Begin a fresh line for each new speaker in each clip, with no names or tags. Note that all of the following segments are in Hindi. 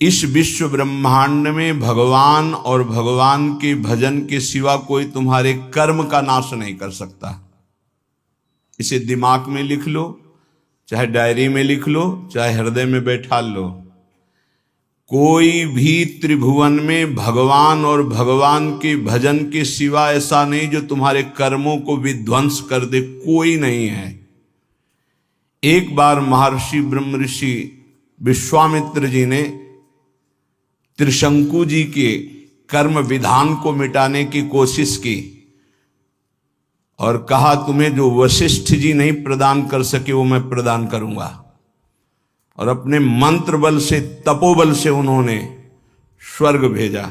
इस विश्व ब्रह्मांड में भगवान और भगवान के भजन के सिवा कोई तुम्हारे कर्म का नाश नहीं कर सकता। इसे दिमाग में लिख लो, चाहे डायरी में लिख लो, चाहे हृदय में बैठा लो। कोई भी त्रिभुवन में भगवान और भगवान के भजन के सिवा ऐसा नहीं जो तुम्हारे कर्मों को विध्वंस कर दे, कोई नहीं है। एक बार महर्षि ब्रह्म ऋषि विश्वामित्र जी ने त्रिशंकु जी के कर्म विधान को मिटाने की कोशिश की और कहा, तुम्हें जो वशिष्ठ जी नहीं प्रदान कर सके वो मैं प्रदान करूंगा। और अपने मंत्र बल से, तपोबल से उन्होंने स्वर्ग भेजा।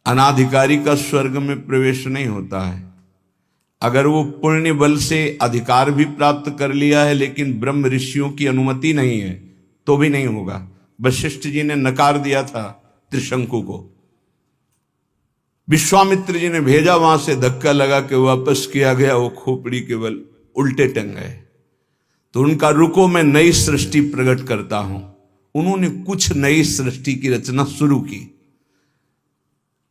अनाधिकारी का स्वर्ग में प्रवेश नहीं होता है। अगर वो पुण्य बल से अधिकार भी प्राप्त कर लिया है लेकिन ब्रह्म ऋषियों की अनुमति नहीं है तो भी नहीं होगा। वशिष्ठ जी ने नकार दिया था त्रिशंकु को, विश्वामित्र जी ने भेजा, वहां से धक्का लगा के वापस किया गया। वो खोपड़ी केवल उल्टे टंग गए। तो उनका रुको, मैं नई सृष्टि प्रकट करता हूं। उन्होंने कुछ नई सृष्टि की रचना शुरू की।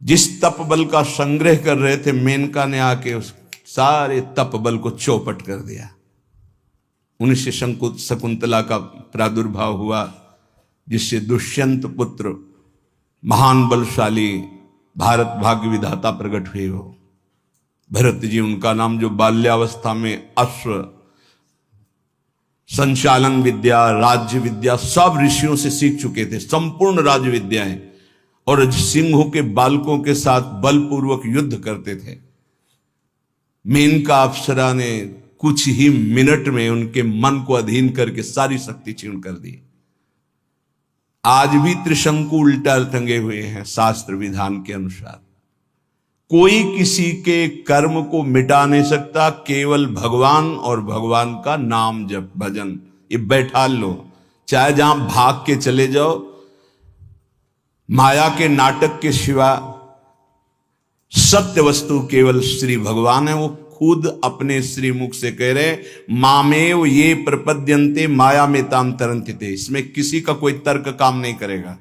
जिस तप बल का संग्रह कर रहे थे, मेनका ने आके उस सारे तप बल को चौपट कर दिया। उन्हीं से शकुंतला का प्रादुर्भाव हुआ, जिससे दुष्यंत पुत्र महान बलशाली भारत भाग्य विधाता प्रकट हुए हो। भरत जी उनका नाम, जो बाल्यावस्था में अश्व संचालन विद्या, राज्य विद्या सब ऋषियों से सीख चुके थे, संपूर्ण राज्य विद्याएं, और सिंहों के बालकों के साथ बलपूर्वक युद्ध करते थे। मेनका अप्सरा ने कुछ ही मिनट में उनके मन को अधीन करके सारी शक्ति छीन कर दी। आज भी त्रिशंकु उल्टा टंगे हुए हैं शास्त्र विधान के अनुसार। कोई किसी के कर्म को मिटा नहीं सकता, केवल भगवान और भगवान का नाम जप भजन, ये बैठा लो। चाहे जहां भाग के चले जाओ, माया के नाटक के सिवा सत्य वस्तु केवल श्री भगवान है। वो खुद अपने श्री मुख से कह रहे, मामेव ये प्रपद्यन्ते माया में ताम तरन्ति। इसमें किसी का कोई तर्क काम नहीं करेगा।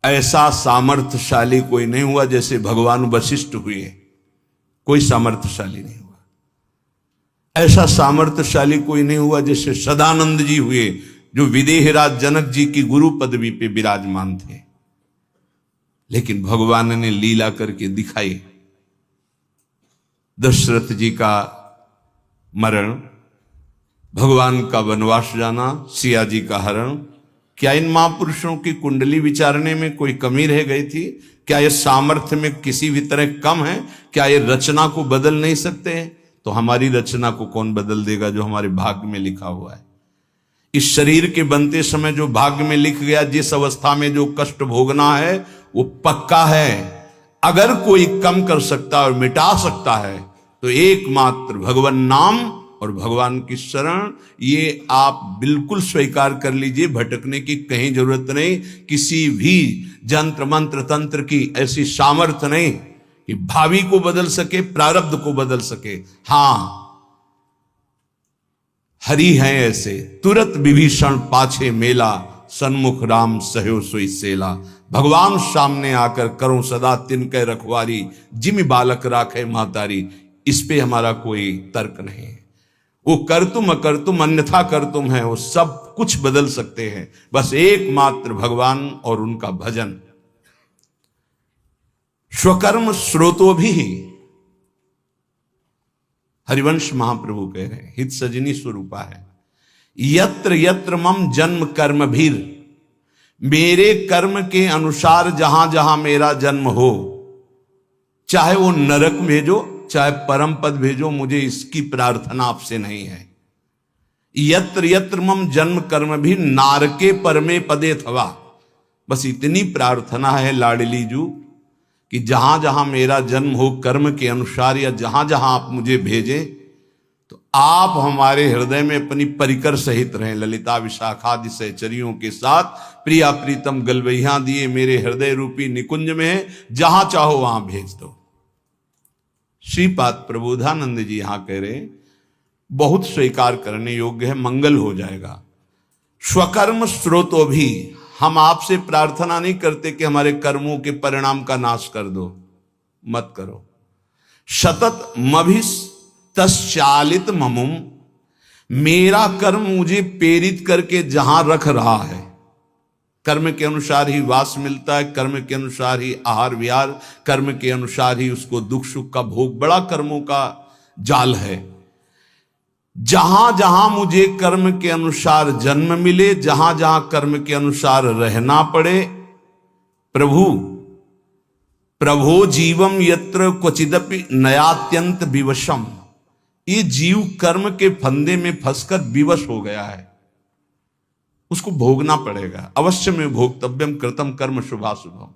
ऐसा सामर्थ्यशाली कोई नहीं हुआ जैसे भगवान वशिष्ठ हुए, कोई सामर्थ्यशाली नहीं हुआ। ऐसा सामर्थ्यशाली कोई नहीं हुआ जैसे सदानंद जी हुए, जो विदेहराज जनक जी की गुरु पदवी पे विराजमान थे। लेकिन भगवान ने लीला करके दिखाई। दशरथ जी का मरण, भगवान का वनवास जाना, सिया जी का हरण, क्या इन महापुरुषों की कुंडली विचारने में कोई कमी रह गई थी? क्या ये सामर्थ्य में किसी भी तरह कम है? क्या ये रचना को बदल नहीं सकते हैं? तो हमारी रचना को कौन बदल देगा जो हमारे भाग्य में लिखा हुआ है? इस शरीर के बनते समय जो भाग्य में लिख गया, जिस अवस्था में जो कष्ट भोगना है वो पक्का है। अगर कोई कम कर सकता और मिटा सकता है तो एकमात्र भगवान नाम और भगवान की शरण, ये आप बिल्कुल स्वीकार कर लीजिए। भटकने की कहीं जरूरत नहीं। किसी भी जंत्र मंत्र तंत्र की ऐसी सामर्थ्य नहीं कि भावी को बदल सके, प्रारब्ध को बदल सके। हां, हरि हैं ऐसे, तुरत विभीषण पाछे मेला, सन्मुख राम सहयो सोई सेला। भगवान सामने आकर करो सदा तिनके रखवारी, जिमि बालक राखे महतारी। इस पे हमारा कोई तर्क नहीं है। वो कर तुम अकर तुम अन्यथा कर तुम है, वो सब कुछ बदल सकते हैं। बस एकमात्र भगवान और उनका भजन। स्वकर्म स्रोतो भी, हरिवंश महाप्रभु कह रहे हैं, हित सजनी स्वरूपा है। यत्र यत्र मम जन्म कर्म भीर, मेरे कर्म के अनुसार जहां जहां मेरा जन्म हो, चाहे वो नरक भेजो चाहे परम पद भेजो, मुझे इसकी प्रार्थना आपसे नहीं है। यत्र यत्र मम जन्म कर्म भी नारके परमे पदे थवा। बस इतनी प्रार्थना है लाडली जू कि जहां जहां मेरा जन्म हो कर्म के अनुसार, या जहां जहां आप मुझे भेजें, तो आप हमारे हृदय में अपनी परिकर सहित रहें। ललिता विशाखादि सहचरियों के साथ प्रिया प्रीतम गलवैया दिए मेरे हृदय रूपी निकुंज में है, जहां चाहो वहां भेज दो। श्रीपाद प्रबोधानंद जी यहां कह रहे, बहुत स्वीकार करने योग्य है, मंगल हो जाएगा। स्वकर्म स्रोतो भी, हम आपसे प्रार्थना नहीं करते कि हमारे कर्मों के परिणाम का नाश कर दो, मत करो। सतत मभिस तश्चालित ममुम, मेरा कर्म मुझे प्रेरित करके जहां रख रहा है, कर्म के अनुसार ही वास मिलता है, कर्म के अनुसार ही आहार विहार, कर्म के अनुसार ही उसको दुख सुख का भोग, बड़ा कर्मों का जाल है। जहां जहां मुझे कर्म के अनुसार जन्म मिले, जहां जहां कर्म के अनुसार रहना पड़े, प्रभु प्रभो जीवम यत्र क्वचिदपि नयात्यंत विवशम, ये जीव कर्म के फंदे में फंसकर विवश हो गया है, उसको भोगना पड़ेगा। अवश्य में भोक्तव्यम कृतम कर्म शुभाशुभम,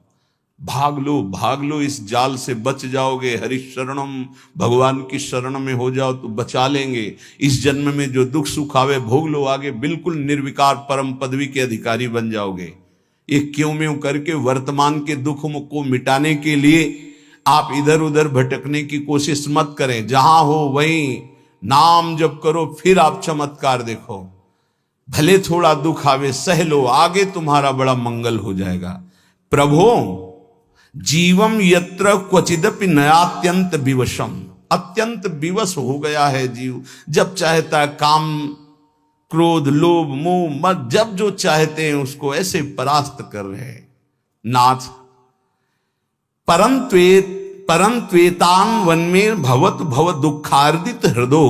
भाग लो इस जाल से, बच जाओगे। हरि शरणम, भगवान की शरण में हो जाओ तो बचा लेंगे। इस जन्म में जो दुख सुख आवे भोग लो, आगे बिल्कुल निर्विकार परम पदवी के अधिकारी बन जाओगे। ये क्यों में करके वर्तमान के दुख को मिटाने के लिए आप इधर उधर भटकने की कोशिश मत करें। जहां हो वहीं नाम जप करो, फिर आप चमत्कार देखो। भले थोड़ा दुख आवे सह लो, आगे तुम्हारा बड़ा मंगल हो जाएगा। प्रभो जीवम यत्र क्वचिदपि नयात्यंत विवशम, अत्यंत विवश हो गया है जीव। जब चाहता है काम क्रोध लोभ मोह मद, जब जो चाहते हैं उसको ऐसे परास्त कर रहे हैं। नाथ परंत्वेतान वन में भवत भव दुखार्दित हृदो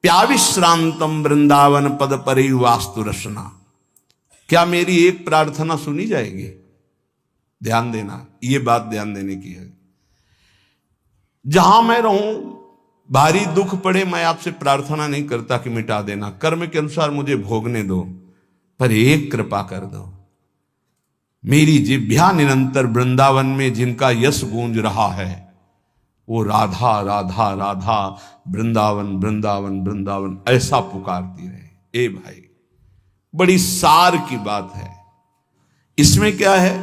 प्याविश्रांतम वृंदावन पद परि वास्तु रसना, क्या मेरी एक प्रार्थना सुनी जाएगी? ध्यान देना, ये बात ध्यान देने की है। जहां मैं रहूं, भारी दुख पड़े, मैं आपसे प्रार्थना नहीं करता कि मिटा देना, कर्म के अनुसार मुझे भोगने दो, पर एक कृपा कर दो। मेरी जिह्वा निरंतर वृंदावन में जिनका यश गूंज रहा है, वो राधा राधा राधा वृंदावन वृंदावन वृंदावन ऐसा पुकारती रहे। ए भाई, बड़ी सार की बात है। इसमें क्या है?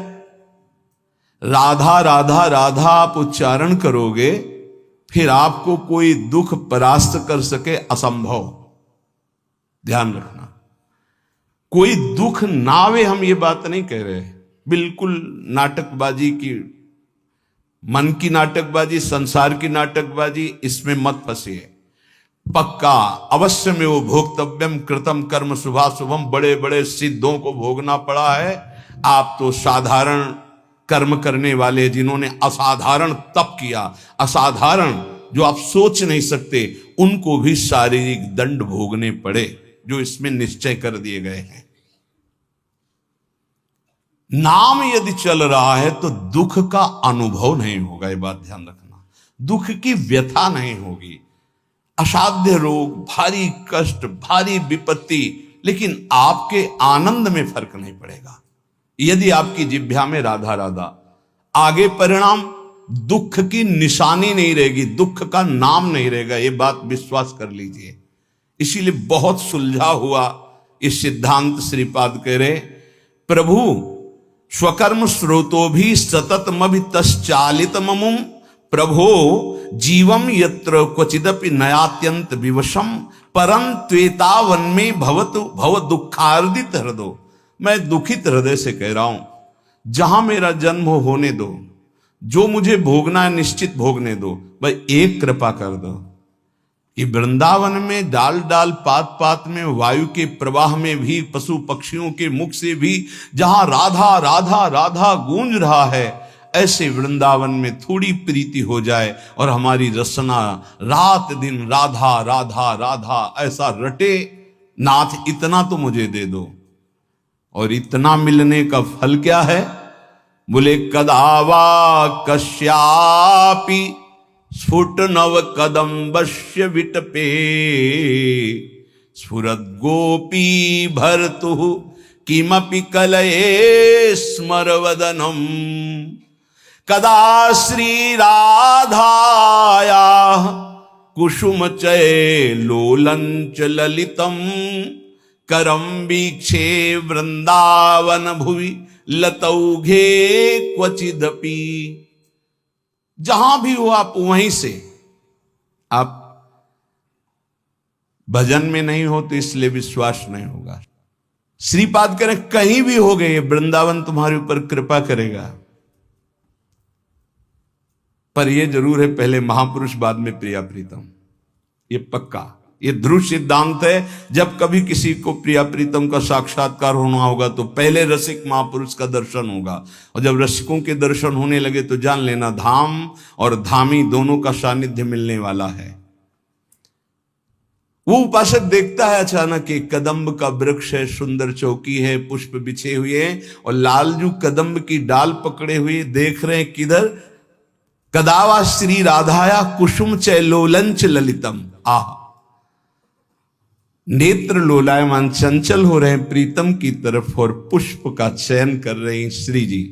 राधा राधा राधा आप उच्चारण करोगे, फिर आपको कोई दुख परास्त कर सके असंभव। ध्यान रखना, कोई दुख ना आवे, हम ये बात नहीं कह रहे। बिल्कुल नाटकबाजी की, मन की नाटकबाजी, संसार की नाटकबाजी, इसमें मत फंसिए। पक्का अवश्य में वो भोक्तव्यम कृतम कर्म शुभाशुभम, बड़े बड़े सिद्धों को भोगना पड़ा है। आप तो साधारण कर्म करने वाले, जिन्होंने असाधारण तप किया, असाधारण जो आप सोच नहीं सकते, उनको भी शारीरिक दंड भोगने पड़े, जो इसमें निश्चय कर दिए गए हैं। नाम यदि चल रहा है तो दुख का अनुभव नहीं होगा, ये बात ध्यान रखना। दुख की व्यथा नहीं होगी, असाध्य रोग, भारी कष्ट, भारी विपत्ति, लेकिन आपके आनंद में फर्क नहीं पड़ेगा यदि आपकी जिह्वा में राधा राधा। आगे परिणाम दुख की निशानी नहीं रहेगी, दुख का नाम नहीं रहेगा, ये बात विश्वास कर लीजिए। इसीलिए बहुत सुलझा हुआ इस सिद्धांत श्रीपाद कह रहे, प्रभु स्वकर्म स्रोतो भी सततमभि तश्चालित ममुम, प्रभो जीवम यत्र क्वचिदपि नयात्यंत विवशम, परं त्वेतावन में भवतु भव दुखार्दित हृदय। मैं दुखित हृदय से कह रहा हूं, जहां मेरा जन्म होने दो, जो मुझे भोगना है निश्चित भोगने दो, भाई एक कृपा कर दो। ये वृंदावन में डाल डाल पात पात में, वायु के प्रवाह में भी, पशु पक्षियों के मुख से भी, जहां राधा राधा राधा गूंज रहा है, ऐसे वृंदावन में थोड़ी प्रीति हो जाए और हमारी रसना रात दिन राधा राधा राधा ऐसा रटे। नाथ इतना तो मुझे दे दो। और इतना मिलने का फल क्या है? बोले कदावा कश्यापि स्फुट नव कदम्बस्य विटपे, स्फुरद गोपी भर्तु किमपि कलये स्मरवदनम, कदा श्री राधाया कुसुम चय लोलंच ललितम, करम वीक्षे वृंदावन भुवि लतौघे क्वचिदपि। जहां भी हो आप वहीं से, आप भजन में नहीं हो तो इसलिए विश्वास नहीं होगा, श्रीपाद करें कहीं भी हो गए, वृंदावन तुम्हारे ऊपर कृपा करेगा, पर यह जरूर है पहले महापुरुष बाद में प्रिया प्रीतम। ये पक्का, ये ध्रुव सिद्धांत है। जब कभी किसी को प्रिया प्रीतम का साक्षात्कार होना होगा तो पहले रसिक महापुरुष का दर्शन होगा, और जब रसिकों के दर्शन होने लगे तो जान लेना धाम और धामी दोनों का सानिध्य मिलने वाला है। वो उपासक देखता है अचानक एक कदम्ब का वृक्ष है, सुंदर चौकी है, पुष्प बिछे हुए हैं, और लालजू कदम्ब की डाल पकड़े हुए देख रहे हैं किधर, कदावा श्री राधाया कुसुम चैलोलंच ललितम। आह, नेत्र लोलायमान चंचल हो रहे हैं प्रीतम की तरफ और पुष्प का चयन कर रहे हैं श्री जी।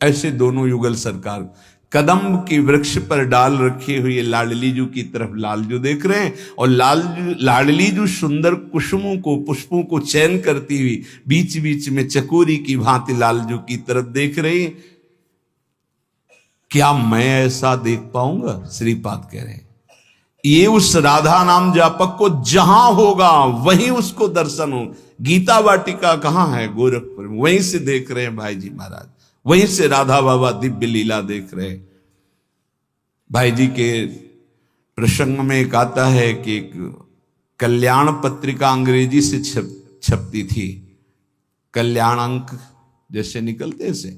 ऐसे दोनों युगल सरकार कदम्ब की वृक्ष पर डाल रखी हुई लाडलीजू की तरफ लालजू देख रहे हैं, और लाडलीजू सुंदर कुसुमों को, पुष्पों को चयन करती हुई बीच बीच में चकोरी की भांति लालजू की तरफ देख रही। क्या मैं ऐसा देख पाऊंगा? श्रीपाद कह रहे हैं ये उस राधा नाम जापक को जहां होगा वहीं उसको दर्शन हो। गीता वाटिका कहां है? गोरखपुर में। वहीं से देख रहे हैं भाई जी महाराज, वहीं से राधा बाबा दिव्य लीला देख रहे हैं। भाई जी के प्रसंग में एक आता है कि एक कल्याण पत्रिका अंग्रेजी से छपती थी, कल्याण अंक जैसे निकलते से,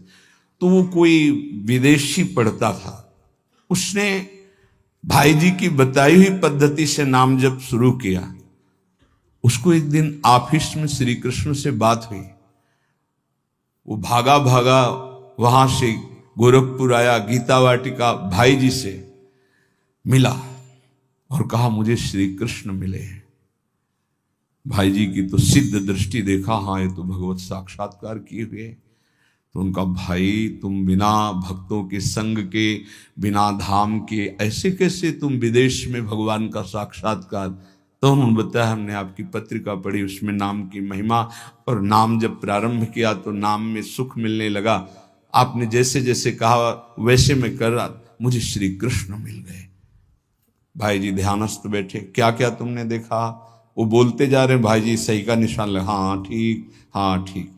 तो वो कोई विदेशी पढ़ता था, उसने भाई जी की बताई हुई पद्धति से नाम जप शुरू किया। उसको एक दिन ऑफिस में श्री कृष्ण से बात हुई, वो भागा भागा वहां से गोरखपुर आया, गीता वाटिका भाई जी से मिला और कहा मुझे श्री कृष्ण मिले हैं। भाई जी की तो सिद्ध दृष्टि देखा, हाँ ये तो भगवत साक्षात्कार किए हुए। तो उनका भाई तुम बिना भक्तों के संग के, बिना धाम के ऐसे कैसे तुम विदेश में भगवान का साक्षात्कार? तो उन्होंने बताया हमने आपकी पत्रिका पढ़ी, उसमें नाम की महिमा, और नाम जब प्रारंभ किया तो नाम में सुख मिलने लगा। आपने जैसे जैसे कहा वैसे मैं कर रहा, मुझे श्री कृष्ण मिल गए। भाई जी ध्यानस्थ बैठे, क्या क्या तुमने देखा? वो बोलते जा रहे, भाई जी सही का निशान लगा, हाँ ठीक, हाँ ठीक।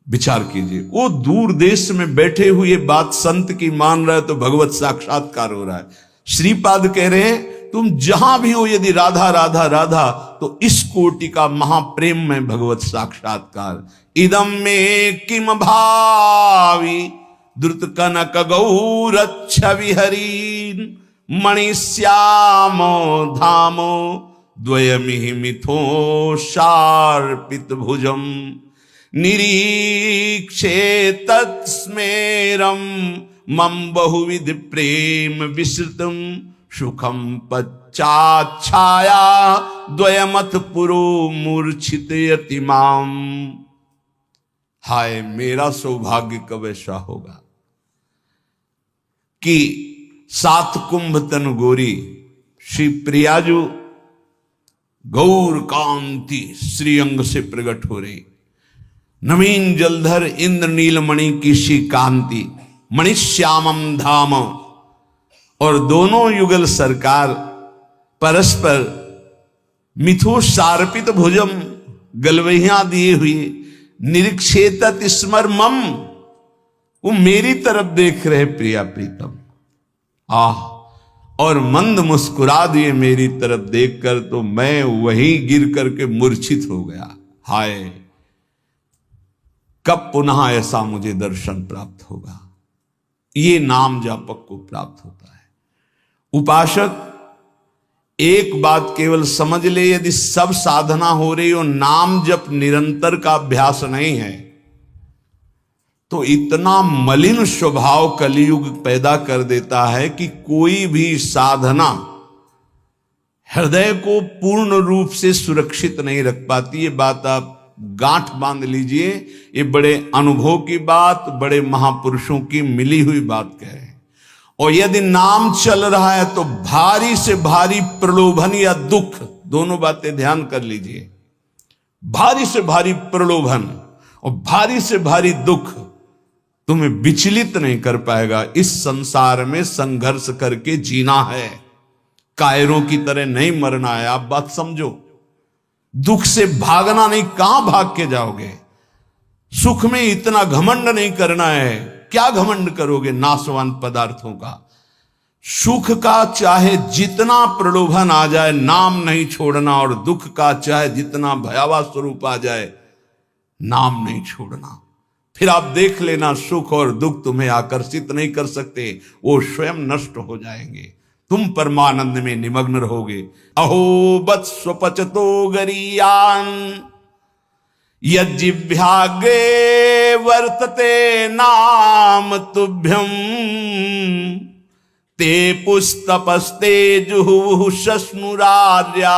विचार कीजिए, वो दूर देश में बैठे हुए बात संत की मान रहा है तो भगवत साक्षात्कार हो रहा है। श्रीपाद कह रहे हैं तुम जहां भी हो, यदि राधा राधा राधा, तो इस कोटि का महाप्रेम में भगवत साक्षात्कार। इदम में किम भावी द्रुत कनक गौरच्छ विहरीन मणिश्यामो धामो द्वयमिहि मिथो शार्पित भुजम निरीक्षे तत्स्मेरम मम बहुविध प्रेम विस्तृतम सुखम पच्चाच्छाया द्वयमथ पुरो मूर्छित यतिमाम। हाय मेरा सौभाग्य कब ऐसा होगा कि सात कुंभ तन गोरी श्री प्रियाजू गौर कांति श्रीअंग से प्रकट हो रही, नवीन जलधर इंद्र नीलमणि की सी कांति, मणिश्यामम धाम, और दोनों युगल सरकार परस्पर मिथो शार्पित भुजम, गलवहियां दिए हुए, निरीक्षेतत स्मर मम, वो मेरी तरफ देख रहे प्रिया प्रीतम, आह, और मंद मुस्कुरा दिए मेरी तरफ देखकर, तो मैं वहीं गिर करके मूर्छित हो गया। हाय कब पुनः ऐसा मुझे दर्शन प्राप्त होगा? ये नाम जापक को प्राप्त होता है। उपासक एक बात केवल समझ ले, यदि सब साधना हो रही हो, नाम जप निरंतर का अभ्यास नहीं है, तो इतना मलिन स्वभाव कलयुग पैदा कर देता है कि कोई भी साधना हृदय को पूर्ण रूप से सुरक्षित नहीं रख पाती। ये बात आप गांठ बांध लीजिए, ये बड़े अनुभव की बात, बड़े महापुरुषों की मिली हुई बात कह रहे हैं। और यदि नाम चल रहा है तो भारी से भारी प्रलोभन या दुख, दोनों बातें ध्यान कर लीजिए। भारी से भारी प्रलोभन और भारी से भारी दुख तुम्हें विचलित नहीं कर पाएगा। इस संसार में संघर्ष करके जीना है, कायरों की तरह नहीं मरना है। आप बात समझो, दुख से भागना नहीं, कहां भाग के जाओगे? सुख में इतना घमंड नहीं करना है। क्या घमंड करोगे नाशवान पदार्थों का? सुख का चाहे जितना प्रलोभन आ जाए नाम नहीं छोड़ना, और दुख का चाहे जितना भयावह स्वरूप आ जाए नाम नहीं छोड़ना। फिर आप देख लेना, सुख और दुख तुम्हें आकर्षित नहीं कर सकते, वो स्वयं नष्ट हो जाएंगे। तुम परमानंद में निमग्न रहोगे। अहो वत्स्वपचतो गरीयान यज्जिह्वाग्रे वर्तते नाम तुभ्यम ते पुस्तपस्ते जुहुः शश्नुरार्या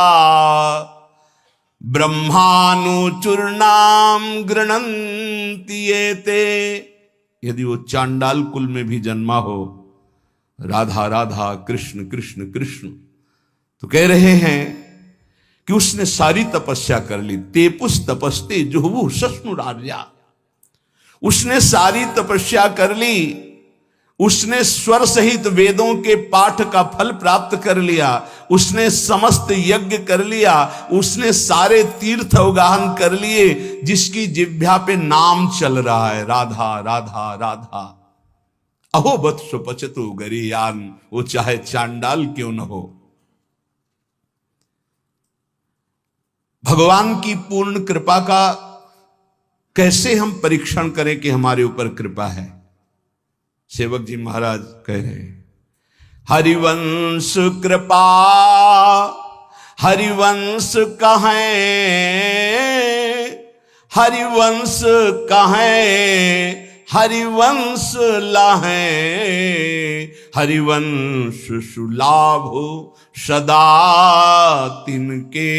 ब्रह्मानुचूर्णाम गृणन्ति एते। यदि वो चांडाल कुल में भी जन्मा हो, राधा राधा कृष्ण कृष्ण कृष्ण, तो कह रहे हैं कि उसने सारी तपस्या कर ली। तेपुस तपस्ते जुहुः शश्नुरार्या, उसने सारी तपस्या कर ली, उसने स्वर सहित वेदों के पाठ का फल प्राप्त कर लिया, उसने समस्त यज्ञ कर लिया, उसने सारे तीर्थ अवगाहन कर लिए, जिसकी जिह्वा पे नाम चल रहा है राधा राधा राधा। अहो वत्स्वपचतो गरीयान, वो चाहे चांडाल क्यों न हो। भगवान की पूर्ण कृपा का कैसे हम परीक्षण करें कि हमारे ऊपर कृपा है? सेवक जी महाराज कह रहे हैं, हरिवंश कृपा हरिवंश कहें, हरिवंश कहें हरिवंश लाहें, हरिवंश सुलाभो सदा तिनके,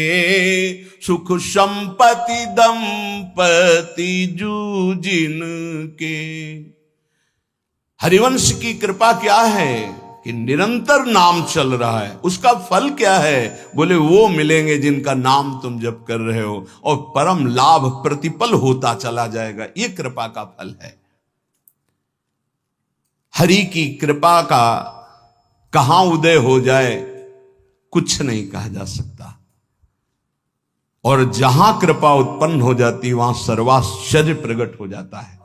सुख संपत्ति दंपति जूजिन के। हरिवंश की कृपा क्या है कि निरंतर नाम चल रहा है। उसका फल क्या है? बोले वो मिलेंगे जिनका नाम तुम जप कर रहे हो, और परम लाभ प्रतिपल होता चला जाएगा। ये कृपा का फल है। हरि की कृपा का कहां उदय हो जाए कुछ नहीं कहा जा सकता, और जहां कृपा उत्पन्न हो जाती वहां सर्वाश्चर्य प्रकट हो जाता है।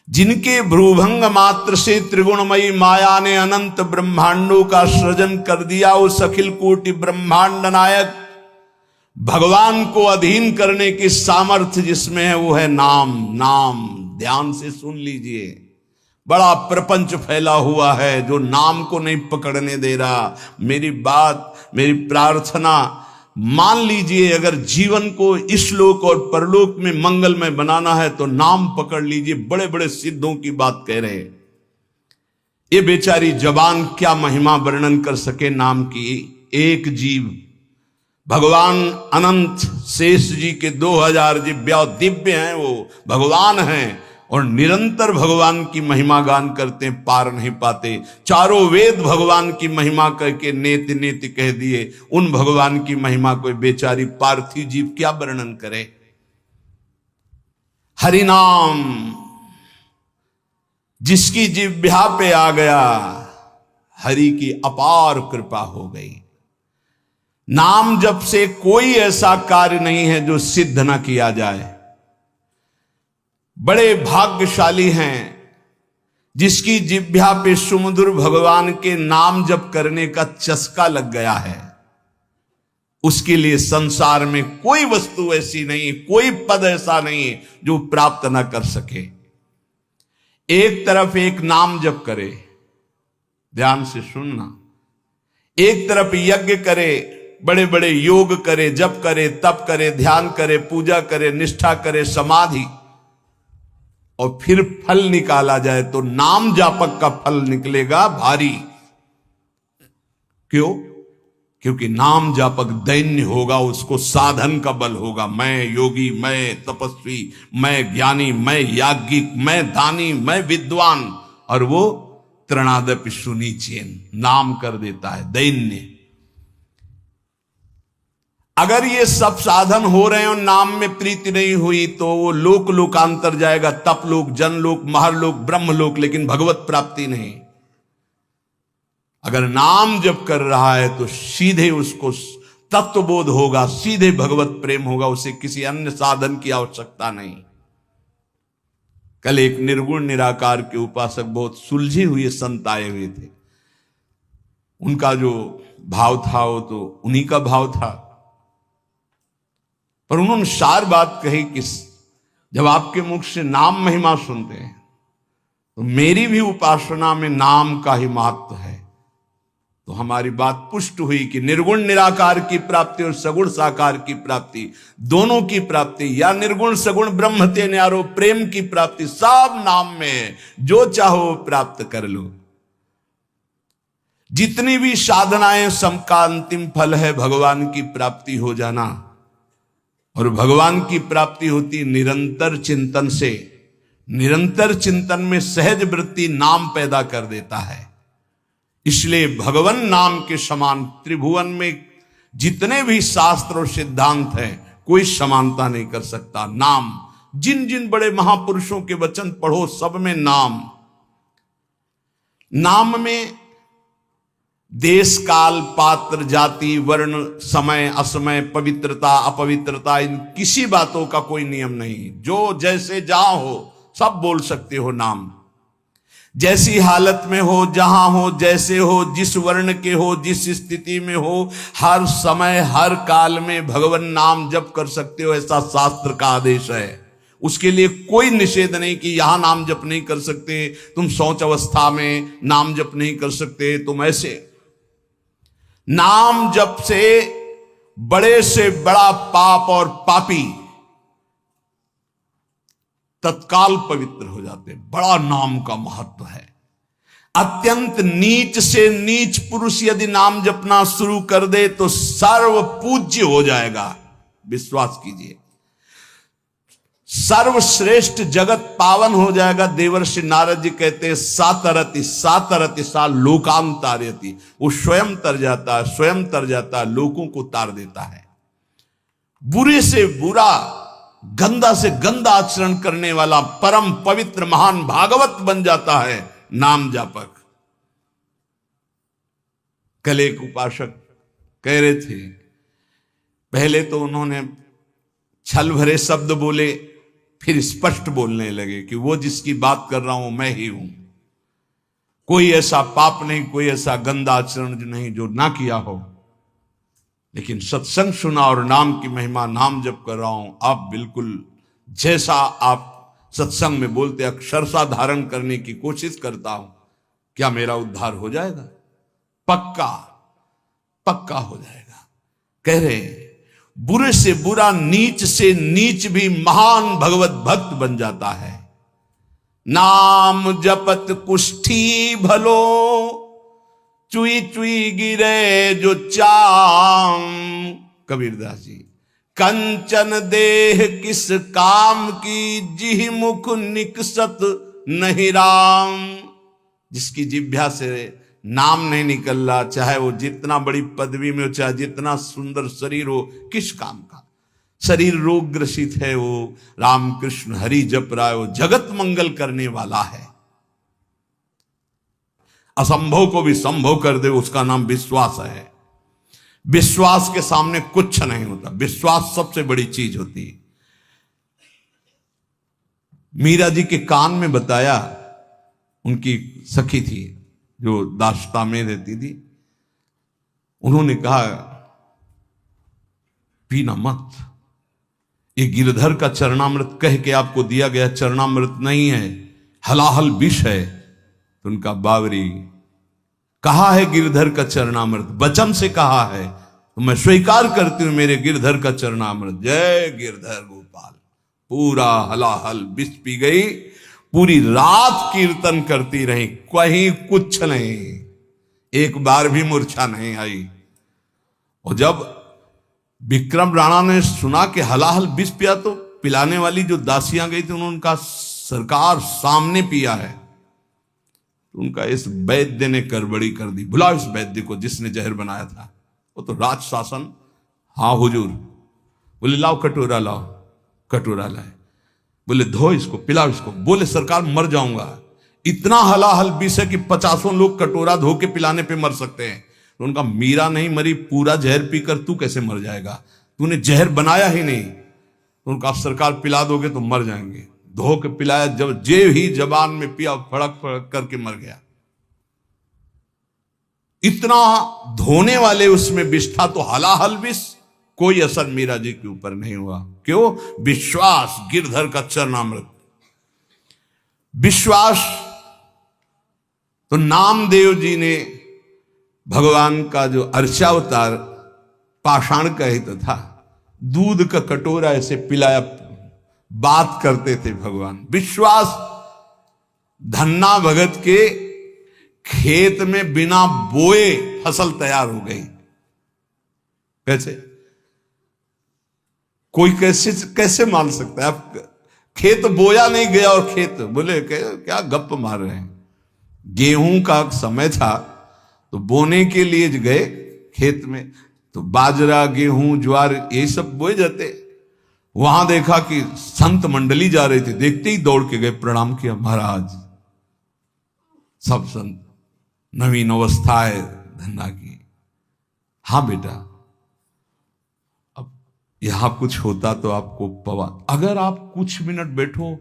जिनके भ्रूभंग मात्र से त्रिगुणमयी माया ने अनंत ब्रह्मांडों का सृजन कर दिया, उस अखिल कोटि ब्रह्मांड नायक भगवान को अधीन करने की सामर्थ्य जिसमें है, वो है नाम। नाम ध्यान से सुन लीजिए। बड़ा प्रपंच फैला हुआ है जो नाम को नहीं पकड़ने दे रहा। मेरी बात, मेरी प्रार्थना मान लीजिए, अगर जीवन को इस लोक और परलोक में मंगलमय बनाना है तो नाम पकड़ लीजिए। बड़े बड़े सिद्धों की बात कह रहे हैं। ये बेचारी जबान क्या महिमा वर्णन कर सके नाम की। एक जीव भगवान अनंत शेष जी के 2000 जिह्वा दिव्य हैं, वो भगवान हैं और निरंतर भगवान की महिमा गान करते हैं, पार नहीं पाते। चारों वेद भगवान की महिमा करके नेति नेति कह दिए। उन भगवान की महिमा कोई बेचारी पार्थिव जीव क्या वर्णन करे। हरिनाम जिसकी जिह्वा पे आ गया, हरि की अपार कृपा हो गई। नाम जप से कोई ऐसा कार्य नहीं है जो सिद्ध न किया जाए। बड़े भाग्यशाली हैं जिसकी जिह्वा पे सुमधुर भगवान के नाम जप करने का चस्का लग गया है। उसके लिए संसार में कोई वस्तु ऐसी नहीं, कोई पद ऐसा नहीं जो प्राप्त ना कर सके। एक तरफ एक नाम जप करे, ध्यान से सुनना, एक तरफ यज्ञ करे, बड़े बड़े योग करे, जप करे, तप करे, ध्यान करे, पूजा करे, निष्ठा करे, समाधि, और फिर फल निकाला जाए तो नाम जापक का फल निकलेगा भारी। क्यों? क्योंकि नाम जापक दैन्य होगा, उसको साधन का बल होगा। मैं योगी, मैं तपस्वी, मैं ज्ञानी, मैं याज्ञिक, मैं दानी, मैं विद्वान, और वो तृणादपि सुनीचेन नाम कर देता है दैन्य। अगर ये सब साधन हो रहे हैं और नाम में प्रीति नहीं हुई तो वो लोक लोकांतर जाएगा, तप लोक, जनलोक, महरलोक, ब्रह्मलोक, लेकिन भगवत प्राप्ति नहीं। अगर नाम जप कर रहा है तो सीधे उसको तत्वबोध होगा, सीधे भगवत प्रेम होगा, उसे किसी अन्य साधन की आवश्यकता नहीं। कल एक निर्गुण निराकार के उपासक बहुत सुलझे हुए संत आए हुए थे। उनका जो भाव था वो तो उन्हीं का भाव था, पर उन्होंने सार बात कही कि जब आपके मुख से नाम महिमा सुनते हैं तो मेरी भी उपासना में नाम का ही महत्व है। तो हमारी बात पुष्ट हुई कि निर्गुण निराकार की प्राप्ति और सगुण साकार की प्राप्ति, दोनों की प्राप्ति, या निर्गुण सगुण ब्रह्म ते न्यारो, प्रेम की प्राप्ति सब नाम में है। जो चाहो प्राप्त कर लो। जितनी भी साधनाएं, सबका अंतिम फल है भगवान की प्राप्ति हो जाना। और भगवान की प्राप्ति होती निरंतर चिंतन से। निरंतर चिंतन में सहज वृत्ति नाम पैदा कर देता है। इसलिए भगवान नाम के समान त्रिभुवन में जितने भी शास्त्र और सिद्धांत हैं, कोई समानता नहीं कर सकता। नाम, जिन जिन बड़े महापुरुषों के वचन पढ़ो, सब में नाम। नाम में देश काल पात्र जाति वर्ण समय असमय पवित्रता अपवित्रता इन किसी बातों का कोई नियम नहीं। जो जैसे जहां हो सब बोल सकते हो नाम। जैसी हालत में हो, जहां हो, जैसे हो, जिस वर्ण के हो, जिस स्थिति में हो, हर समय हर काल में भगवान नाम जप कर सकते हो, ऐसा शास्त्र का आदेश है। उसके लिए कोई निषेध नहीं कि यहां नाम जप नहीं कर सकते, तुम शौच अवस्था में नाम जप नहीं कर सकते, तुम ऐसे। नाम जप से बड़े से बड़ा पाप और पापी तत्काल पवित्र हो जाते। बड़ा नाम का महत्व है। अत्यंत नीच से नीच पुरुष यदि नाम जपना शुरू कर दे तो सर्व पूज्य हो जाएगा। विश्वास कीजिए, सर्वश्रेष्ठ जगत पावन हो जाएगा। देवर्षि नारद जी कहते हैं सातरति सातरति सा लोकांतारयति। वो स्वयं तर जाता है, स्वयं तर जाता है, लोगों को तार देता है। बुरे से बुरा, गंदा से गंदा आचरण करने वाला परम पवित्र महान भागवत बन जाता है नाम जापक। कल एक उपासक कह रहे थे, पहले तो उन्होंने छल भरे शब्द बोले, फिर स्पष्ट बोलने लगे कि वो जिसकी बात कर रहा हूं मैं ही हूं। कोई ऐसा पाप नहीं, कोई ऐसा गंदा आचरण नहीं जो ना किया हो, लेकिन सत्संग सुना और नाम की महिमा, नाम जप कर रहा हूं। आप बिल्कुल जैसा आप सत्संग में बोलते अक्षरशः धारण करने की कोशिश करता हूं। क्या मेरा उद्धार हो जाएगा? पक्का पक्का हो जाएगा। कह रहे बुरे से बुरा, नीच से नीच भी महान भगवत भक्त बन जाता है। नाम जपत कुष्ठी भलो, चुई चुई गिरे जो चाम। कबीरदास जी। कंचन देह किस काम की, जिह मुख निकसत नहीं राम। जिसकी जिह्वा से नाम नहीं निकल रहा, चाहे वो जितना बड़ी पदवी में हो, चाहे जितना सुंदर शरीर हो, किस काम का? शरीर रोग ग्रसित है, वो राम कृष्ण हरि जप रहा है, वो जगत मंगल करने वाला है। असंभव को भी संभव कर दे, उसका नाम विश्वास है। विश्वास के सामने कुछ नहीं होता। विश्वास सबसे बड़ी चीज होती है। मीरा जी के कान में बताया, उनकी सखी थी जो दास्ता में रहती थी, उन्होंने कहा पीना मत, ये गिरधर का चरणामृत कह के आपको दिया गया चरणामृत नहीं है, हलाहल विष है। तो उनका बावरी, कहा है गिरधर का चरणामृत, वचन से कहा है, तो मैं स्वीकार करती हूं मेरे गिरधर का चरणामृत। जय गिरधर गोपाल। पूरा हलाहल विष पी गई, पूरी रात कीर्तन करती रही, कहीं कुछ नहीं, एक बार भी मूर्छा नहीं आई। और जब विक्रम राणा ने सुना कि हलाहल विष पिया, तो पिलाने वाली जो दासियां गई थी, उन्होंने कहा सरकार सामने पिया है। तो उनका इस वैद्य ने गड़बड़ी कर दी, बुलाओ इस वैद्य को जिसने जहर बनाया था। वो तो राज शासन। हाँ हुजूर। बोले लाओ कटोरा, लाओ कटोरा लाए। बोले धो इसको, पिलाओ इसको। बोले सरकार मर जाऊंगा। इतना हलाहल विष है कि 50 लोग कटोरा धो के पिलाने पे मर सकते हैं। तो उनका मीरा नहीं मरी, पूरा जहर पीकर तू कैसे मर जाएगा, तूने जहर बनाया ही नहीं। तो उनका आप सरकार पिला दोगे तो मर जाएंगे। धो के पिलाया, जब जे ही जबान में पिया, फड़क फड़क करके मर गया। इतना धोने वाले उसमें विष था, तो हलाहल विष, कोई असर मीरा जी के ऊपर नहीं हुआ। क्यों? विश्वास, गिरधर का चरणामृत, विश्वास। तो नामदेव जी ने भगवान का जो अर्चावतार पाषाण कहित था, दूध का कटोरा ऐसे पिलाया, बात करते थे भगवान। विश्वास। धन्ना भगत के खेत में बिना बोए फसल तैयार हो गई। कैसे? कोई कैसे मान सकता है? आप खेत बोया नहीं गया और खेत बोले क्या गप मार रहे हैं। गेहूं का समय था तो बोने के लिए गए खेत में, तो बाजरा, गेहूं, ज्वार ये सब बोए जाते। वहां देखा कि संत मंडली जा रही थी, देखते ही दौड़ के गए, प्रणाम किया, महाराज। सब संत, नवीन अवस्था है धन्ना की। हाँ बेटा, अब यहां कुछ होता तो आपको पवा, अगर आप कुछ मिनट बैठो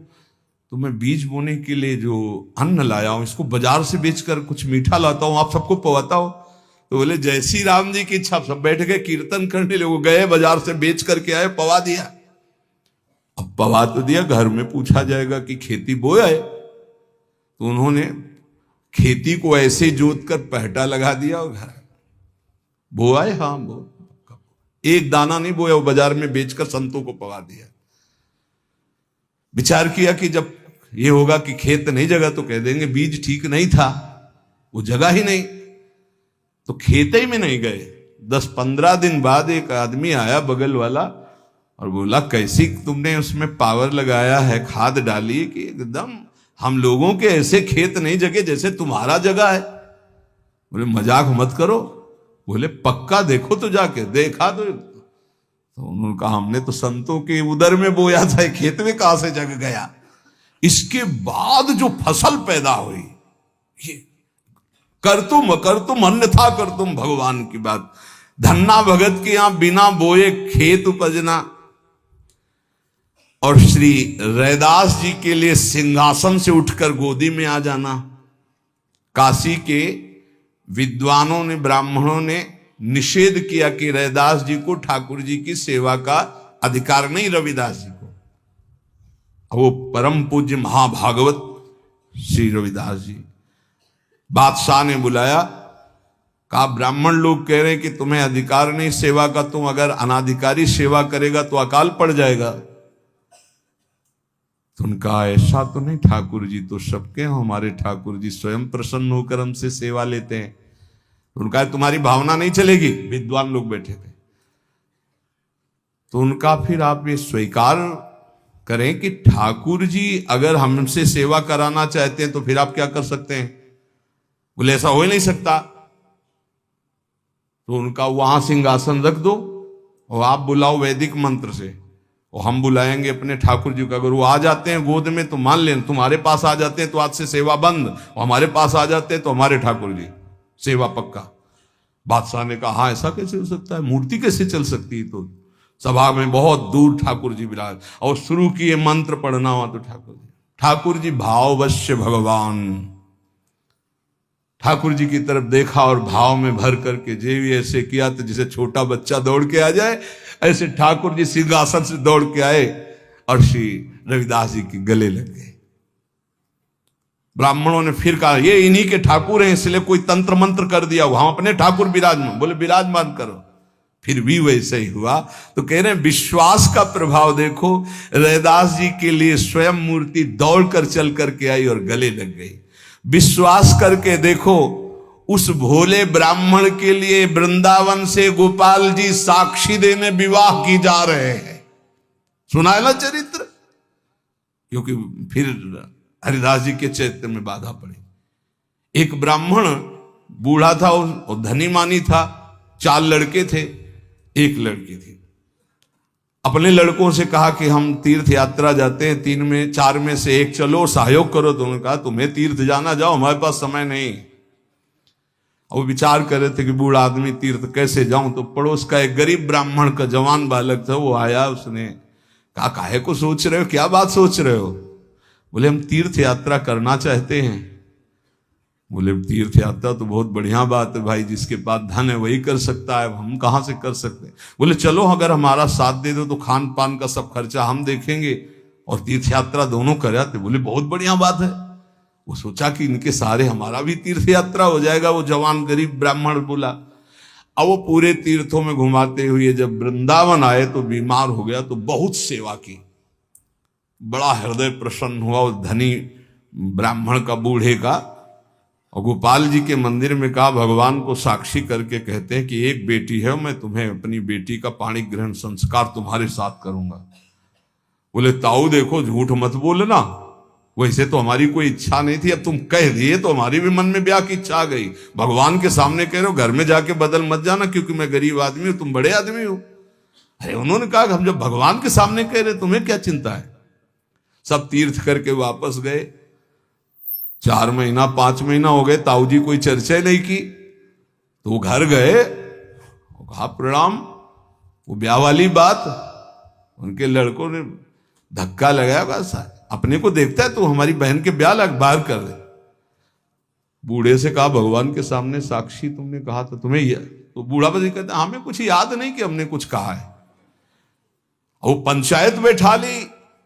तो मैं बीज बोने के लिए जो अन्न लाया हूं, इसको बाजार से बेचकर कुछ मीठा लाता हूं, आप सबको पवाता हूं। तो बोले जय श्री राम जी की इच्छा। सब बैठ गए कीर्तन करने, लोग गए बाजार से बेच करके आए, पवा दिया। अब पवा तो दिया, घर में पूछा जाएगा कि खेती बोया है, तो उन्होंने खेती को ऐसे जोत कर पहटा लगा दिया और घर बोआ है। हाँ, एक दाना नहीं बोया, वो बाजार में बेचकर संतों को पवा दिया। विचार किया कि जब ये होगा कि खेत नहीं जगा तो कह देंगे बीज ठीक नहीं था, वो जगह ही नहीं, तो खेत ही में नहीं गए। 10-15 दिन बाद एक आदमी आया बगल वाला और बोला कैसी तुमने उसमें पावर लगाया है, खाद डाली कि एकदम हम लोगों के ऐसे खेत नहीं जगे जैसे तुम्हारा जगह है। बोले मजाक मत करो। बोले पक्का देखो तो जाके। देखा तो उन्होंने कहा हमने तो संतों के उदर में बोया था, खेत में कहां से जग गया। इसके बाद जो फसल पैदा हुई, ये कर तुम अन्यथा कर तुम, भगवान की बात। धन्ना भगत के यहां बिना बोए खेत उपजना, और श्री रैदास जी के लिए सिंहासन से उठकर गोदी में आ जाना। काशी के विद्वानों ने, ब्राह्मणों ने निषेध किया कि रैदास जी को ठाकुर जी की सेवा का अधिकार नहीं, रविदास जी को। वो परम पूज्य महाभागवत श्री रविदास जी, बादशाह ने बुलाया, कहा ब्राह्मण लोग कह रहे हैं कि तुम्हें अधिकार नहीं सेवा का, तुम अगर अनाधिकारी सेवा करेगा तो अकाल पड़ जाएगा। तो उनका ऐसा तो नहीं, ठाकुर जी तो सबके हैं, हमारे ठाकुर जी स्वयं प्रसन्न होकर हमसे सेवा लेते हैं। उनका तुम्हारी भावना नहीं चलेगी। विद्वान लोग बैठे थे, तो उनका फिर आप ये स्वीकार करें कि ठाकुर जी अगर हमसे सेवा कराना चाहते हैं तो फिर आप क्या कर सकते हैं। बोले ऐसा हो ही नहीं सकता। तो उनका वहां सिंहासन रख दो और आप बुलाओ वैदिक मंत्र से, और हम बुलाएंगे अपने ठाकुर जी को। अगर वो आ जाते हैं गोद में तो मान लें, तुम्हारे पास आ जाते हैं तो आज से सेवा बंद, और हमारे पास आ जाते हैं तो हमारे ठाकुर जी सेवा पक्का। बादशाह ने कहा हाँ ऐसा कैसे हो सकता है, मूर्ति कैसे चल सकती है। तो सभा में बहुत दूर ठाकुर जी विराज, और शुरू किए मंत्र पढ़ना हुआ तो ठाकुर जी भाववश्य भगवान, ठाकुर जी की तरफ देखा और भाव में भर करके जे भी ऐसे किया, तो जैसे छोटा बच्चा दौड़ के आ जाए, ऐसे ठाकुर जी सिंहासन से दौड़ के आए और श्री रविदास जी के गले लग गए। ब्राह्मणों ने फिर कहा ये इन्हीं के ठाकुर हैं, इसलिए कोई तंत्र मंत्र कर दिया, हम अपने ठाकुर विराजमान। बोले विराजमान करो। फिर भी वैसे ही हुआ। तो कह रहे हैं विश्वास का प्रभाव देखो, रैदास जी के लिए स्वयं मूर्ति दौड़ कर चल करके आई और गले लग गई। विश्वास करके देखो, उस भोले ब्राह्मण के लिए वृंदावन से गोपाल जी साक्षी देने विवाह की जा रहे हैं। सुना है ना चरित्र। क्योंकि फिर हरिदास जी के चरित्र में बाधा पड़ी। एक ब्राह्मण बूढ़ा था और धनी मानी था, 4 लड़के थे, 1 लड़की थी। अपने लड़कों से कहा कि हम तीर्थ यात्रा जाते हैं, 3 में 4 में से 1 चलो, सहयोग करो। तो उन्होंने कहा तुम्हें तीर्थ जाना जाओ, हमारे पास समय नहीं। वो विचार कर रहे थे कि बूढ़ा आदमी तीर्थ कैसे जाऊं, तो पड़ोस का एक गरीब ब्राह्मण का जवान बालक था, वो आया, उसने कहा काहे को सोच रहे हो, क्या बात सोच रहे हो? बोले हम तीर्थ यात्रा करना चाहते हैं। बोले तीर्थ यात्रा तो बहुत बढ़िया बात है भाई, जिसके पास धन है वही कर सकता है, हम कहाँ से कर सकते हैं? बोले चलो अगर हमारा साथ दे दो तो खान पान का सब खर्चा हम देखेंगे और तीर्थ यात्रा दोनों कर आते। बोले बहुत बढ़िया बात है। वो सोचा कि इनके सारे हमारा भी तीर्थ यात्रा हो जाएगा। वो जवान गरीब ब्राह्मण बोला। अब वो पूरे तीर्थों में घुमाते हुए जब वृंदावन आए तो बीमार हो गया, तो बहुत सेवा की, बड़ा हृदय प्रसन्न हुआ उस धनी ब्राह्मण का, बूढ़े का। और गोपाल जी के मंदिर में कहा, भगवान को साक्षी करके कहते हैं कि एक बेटी है, मैं तुम्हें अपनी बेटी का पाणी ग्रहण संस्कार तुम्हारे साथ करूंगा। बोले ताऊ देखो झूठ मत बोलना, वैसे तो हमारी कोई इच्छा नहीं थी, अब तुम कह दिए तो हमारी भी मन में ब्याह की इच्छा आ गई। भगवान के सामने कह रहे हो, घर में जाके बदल मत जाना, क्योंकि मैं गरीब आदमी हूं, तुम बड़े आदमी हो। अरे उन्होंने कहा हम जब भगवान के सामने कह रहे तुम्हें क्या चिंता है। सब तीर्थ करके वापस गए। 4 महीना 5 महीना हो गए, ताऊ जी कोई चर्चा नहीं की। तो वो घर गए, कहा प्रणाम। वो ब्याह वाली बात, उनके लड़कों ने धक्का लगाया, बस अपने को देखता है तो हमारी बहन के ब्याह लग बाहर कर दे। बूढ़े से कहा भगवान के सामने साक्षी तुमने कहा था, तुम्हें तो बूढ़ा बजी कहता हमें कुछ याद नहीं कि हमने कुछ कहा है। वो पंचायत बैठा ली।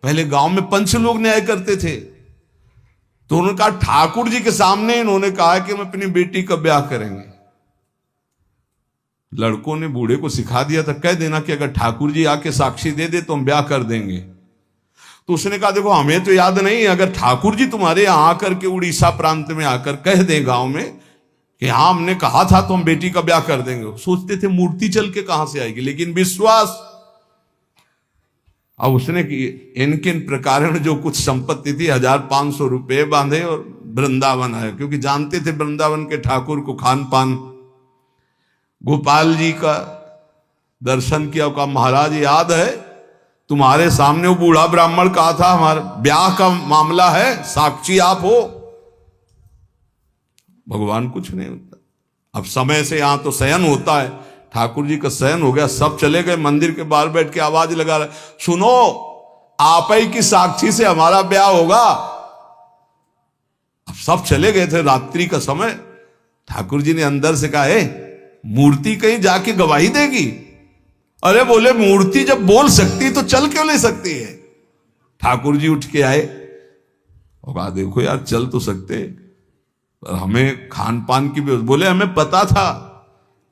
पहले गांव में पंच लोग न्याय करते थे, तो उन्होंने कहा ठाकुर जी के सामने इन्होंने कहा कि हम अपनी बेटी का ब्याह करेंगे। लड़कों ने बूढ़े को सिखा दिया था, कह देना कि अगर ठाकुर जी आके साक्षी दे दे तो हम ब्याह कर देंगे। तो उसने कहा देखो हमें तो याद नहीं, अगर ठाकुर जी तुम्हारे यहां आकर के उड़ीसा प्रांत में आकर कह दें गांव में कि हाँ हमने कहा था तो हम बेटी का ब्याह कर देंगे। सोचते थे मूर्ति चल के कहां से आएगी, लेकिन विश्वास। अब उसने इनके प्रकार जो कुछ संपत्ति थी 1500 रुपये बांधे और वृंदावन आए, क्योंकि जानते थे वृंदावन के ठाकुर को खान पान। गोपाल जी का दर्शन किया, कहा महाराज याद है तुम्हारे सामने वो बूढ़ा ब्राह्मण कहा था हमारे ब्याह का मामला है, साक्षी आप हो। भगवान कुछ नहीं होता। अब समय से यहां तो शयन होता है, ठाकुर जी का शयन हो गया, सब चले गए। मंदिर के बाहर बैठ के आवाज लगा रहे, सुनो आप ही की साक्षी से हमारा ब्याह होगा। अब सब चले गए थे, रात्रि का समय। ठाकुर जी ने अंदर से कहा मूर्ति कहीं जाके गवाही देगी? अरे बोले मूर्ति जब बोल सकती तो चल क्यों नहीं सकती है? ठाकुर जी उठ के आए और कहा देखो यार चल तो सकते, पर हमें खान पान की भी। बोले हमें पता था,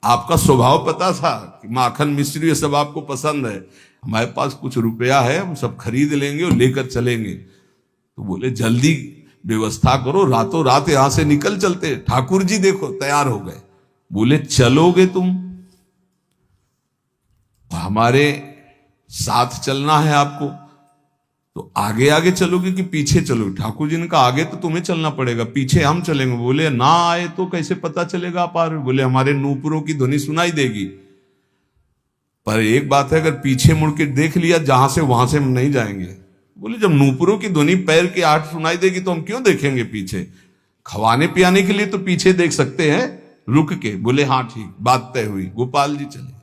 आपका स्वभाव पता था कि माखन मिश्री ये सब आपको पसंद है, हमारे पास कुछ रुपया है, हम सब खरीद लेंगे और लेकर चलेंगे। तो बोले जल्दी व्यवस्था करो, रातों रात यहां से निकल चलते। ठाकुर जी देखो तैयार हो गए। बोले चलोगे तुम, हमारे साथ चलना है आपको, तो आगे आगे चलोगे कि पीछे चलोगे? ठाकुर जी ने कहा आगे तो तुम्हें चलना पड़ेगा, पीछे हम चलेंगे। बोले ना आए तो कैसे पता चलेगा आप आ रहे हो? बोले हमारे नूपुरों की ध्वनि सुनाई देगी, पर एक बात है अगर पीछे मुड़ के देख लिया जहां से वहां से हम नहीं जाएंगे। बोले जब नूपुरों की ध्वनि पैर की आहट सुनाई देगी तो हम क्यों देखेंगे पीछे? खवाने पियाने के लिए तो पीछे देख सकते हैं रुक के। बोले हाँ ठीक, बात तय हुई। गोपाल जी चले।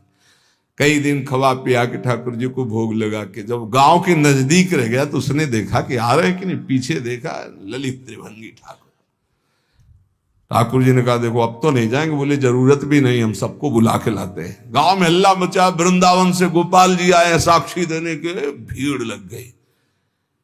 कई दिन खवा पिया के ठाकुर जी को भोग लगा के जब गांव के नजदीक रह गया तो उसने देखा कि आ रहे कि नहीं, पीछे देखा ललित त्रिभंगी ठाकुर। ठाकुर जी ने कहा देखो अब तो नहीं जाएंगे। बोले जरूरत भी नहीं, हम सबको बुला के लाते हैं। गांव में हल्ला मचा, वृंदावन से गोपाल जी आए साक्षी देने के, भीड़ लग गई।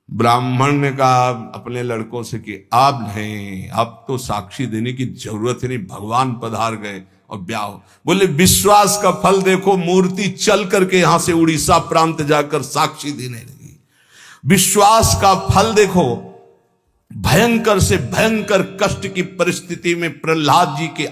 ब्राह्मण ने कहा अपने लड़कों से कि आप नहीं, अब तो साक्षी देने की जरूरत ही नहीं, भगवान पधार गए और ब्याह हो। बोले विश्वास का फल देखो, मूर्ति चल करके यहां से उड़ीसा प्रांत जाकर साक्षी देने लगी। विश्वास का फल देखो, भयंकर से भयंकर कष्ट की परिस्थिति में प्रहलाद जी के